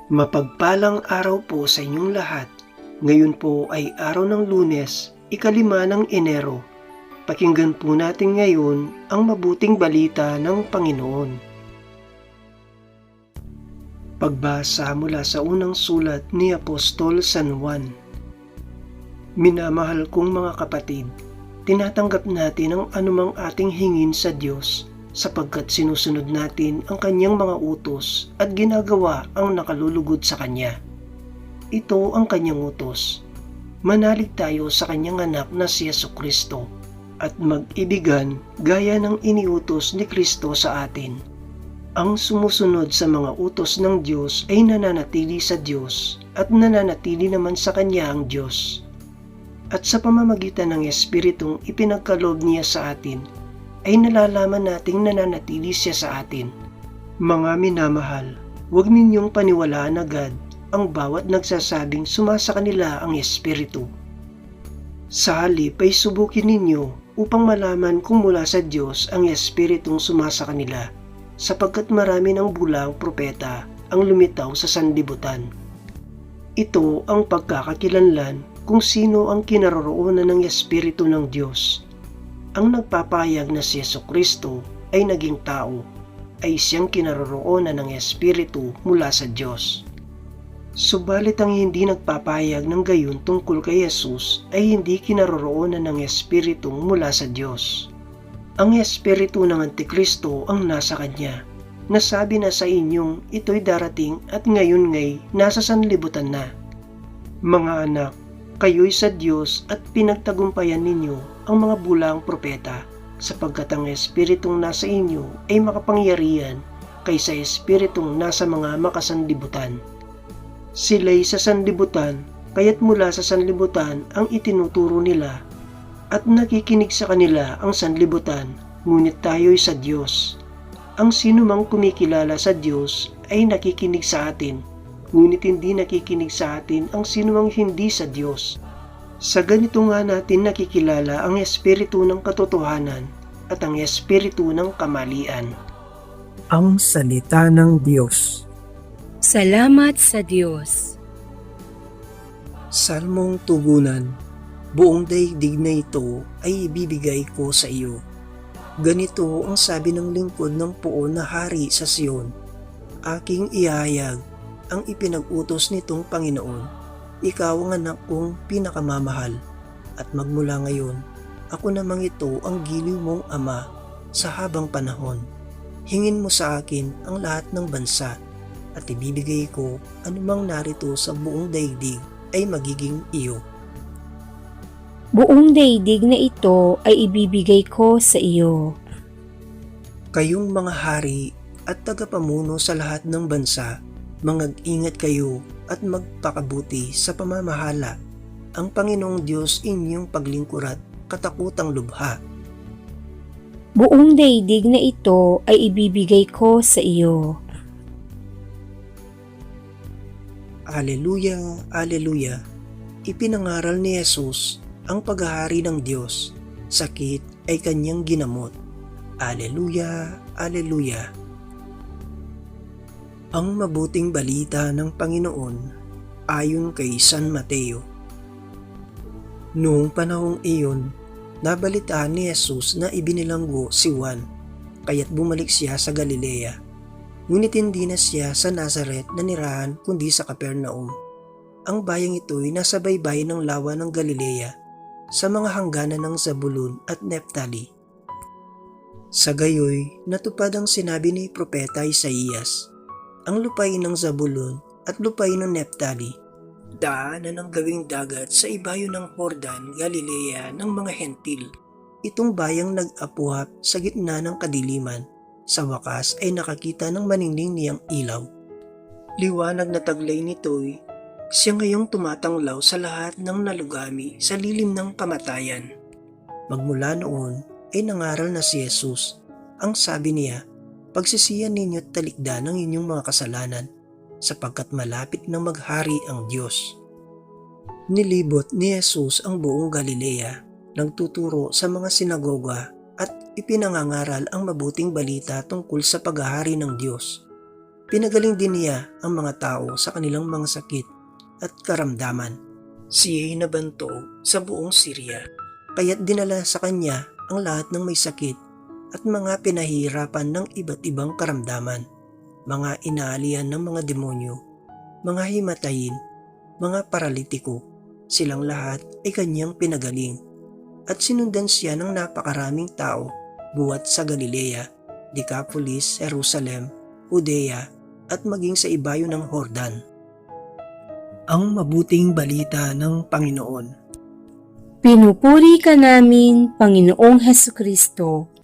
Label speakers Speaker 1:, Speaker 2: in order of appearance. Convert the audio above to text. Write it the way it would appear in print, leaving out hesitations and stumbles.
Speaker 1: Mapagpalang araw po sa inyong lahat. Ngayon po ay araw ng Lunes, 5 ng Enero. Pakinggan po natin ngayon ang mabuting balita ng Panginoon. Pagbasa mula sa unang sulat ni Apostol San Juan. Minamahal kong mga kapatid, tinatanggap natin ang anumang ating hingin sa Diyos sapagkat sinusunod natin ang kanyang mga utos at ginagawa ang nakalulugod sa kanya. Ito ang kanyang utos. Manalig tayo sa kanyang anak na si Jesucristo at mag-ibigan gaya ng iniutos ni Kristo sa atin. Ang sumusunod sa mga utos ng Diyos ay nananatili sa Diyos at nananatili naman sa kanya ang Diyos. At sa pamamagitan ng Espiritong ipinagkaloob niya sa atin, ay nalalaman nating nananatili siya sa atin. Mga minamahal, huwag ninyong paniwalaan agad ang bawat nagsasabing sumasa kanila ang Espiritu. Sa halip ay subukin ninyo upang malaman kung mula sa Diyos ang Espiritong sumasa kanila, sapagkat marami ng bulang propeta ang lumitaw sa sanlibutan. Ito ang pagkakakilanlan kung sino ang kinaroroonan ng Espiritu ng Diyos. Ang nagpapahayag na si Jesucristo ay naging tao, ay siyang kinaroroonan ng Espiritu mula sa Diyos. Subalit ang hindi nagpapahayag ng gayon tungkol kay Jesus ay hindi kinaroroonan ng Espiritu mula sa Diyos. Ang Espiritu ng Antikristo ang nasa kanya. Nasabi na sa inyong ito'y darating at ngayon ngay nasa sanlibutan na. Mga anak, kayo'y sa Diyos at pinagtagumpayan ninyo ang mga bulang propeta, sapagkat ang Espiritong nasa inyo ay makapangyarihan kaysa Espiritong nasa mga makasanlibutan. Sila'y sa sanlibutan, kaya't mula sa sanlibutan ang itinuturo nila, at nakikinig sa kanila ang sanlibutan, ngunit tayo'y sa Diyos. Ang sinumang kumikilala sa Diyos ay nakikinig sa atin, ngunit hindi nakikinig sa atin ang sinumang hindi sa Diyos. Sa ganito nga natin nakikilala ang Espiritu ng katotohanan at ang Espiritu ng kamalian.
Speaker 2: Ang salita ng Diyos.
Speaker 3: Salamat sa Diyos.
Speaker 1: Salmong tugunan. Buong daigdig na ito ay ibibigay ko sa iyo. Ganito ang sabi ng lingkod ng poon na hari sa Sion. Aking ihayag ang ipinag-utos nitong Panginoon. Ikaw ang anak kong pinakamamahal, at magmula ngayon, ako namang ito ang giliw mong ama sa habang panahon. Hingin mo sa akin ang lahat ng bansa, at ibibigay ko anumang narito sa buong daigdig ay magiging iyo.
Speaker 3: Buong daigdig na ito ay ibibigay ko sa iyo.
Speaker 1: Kayong mga hari at tagapamuno sa lahat ng bansa, mangag-ingat kayo at magpakabuti sa pamamahala. Ang Panginoong Diyos inyong paglingkurat, katakutang lubha.
Speaker 3: Buong daigdig na ito ay ibibigay ko sa iyo.
Speaker 1: Aleluya, aleluya. Ipinangaral ni Jesus ang paghahari ng Diyos. Sakit ay kanyang ginamot. Aleluya, aleluya. Ang mabuting balita ng Panginoon ayon kay San Mateo. Noong panahong iyon, nabalitaan ni Jesus na ibinilanggo si Juan, kaya't bumalik siya sa Galilea. Ngunit hindi na siya sa Nazaret na nirahan kundi sa Capernaum. Ang bayang ito'y nasa baybayin ng lawa ng Galilea, sa mga hangganan ng Zabulon at Neftali. Sa gayoy, natupad ang sinabi ni Propeta Isaías. Ang lupain ng Zabulon at lupain ng Neftali, daanan ng gawing dagat sa ibayo ng Jordan, Galilea ng mga hentil. Itong bayang nag-apuhap sa gitna ng kadiliman, sa wakas ay nakakita ng maningning niyang ilaw. Liwanag na taglay nito'y siya ngayong tumatanglaw sa lahat ng nalugami sa lilim ng kamatayan. Magmula noon ay nangaral na si Jesus. Ang sabi niya, pagsisiyan ninyo at talikdan ang inyong mga kasalanan, sapagkat malapit na maghari ang Diyos. Nilibot ni Jesus ang buong Galilea, nagtuturo sa mga sinagoga at ipinangangaral ang mabuting balita tungkol sa paghahari ng Diyos. Pinagaling din niya ang mga tao sa kanilang mga sakit at karamdaman. Siya'y nabanto sa buong Syria, kaya't dinala sa kanya ang lahat ng may sakit at mga pinahihirapan ng iba't ibang karamdaman, mga inaalian ng mga demonyo, mga himatayin, mga paralitiko. Silang lahat ay kanyang pinagaling at sinundan siya ng napakaraming tao buwat sa Galilea, Decapolis, Jerusalem, Judea at maging sa ibayo ng Jordan. Ang mabuting balita ng Panginoon.
Speaker 3: Pinupuri ka namin, Panginoong Hesukristo.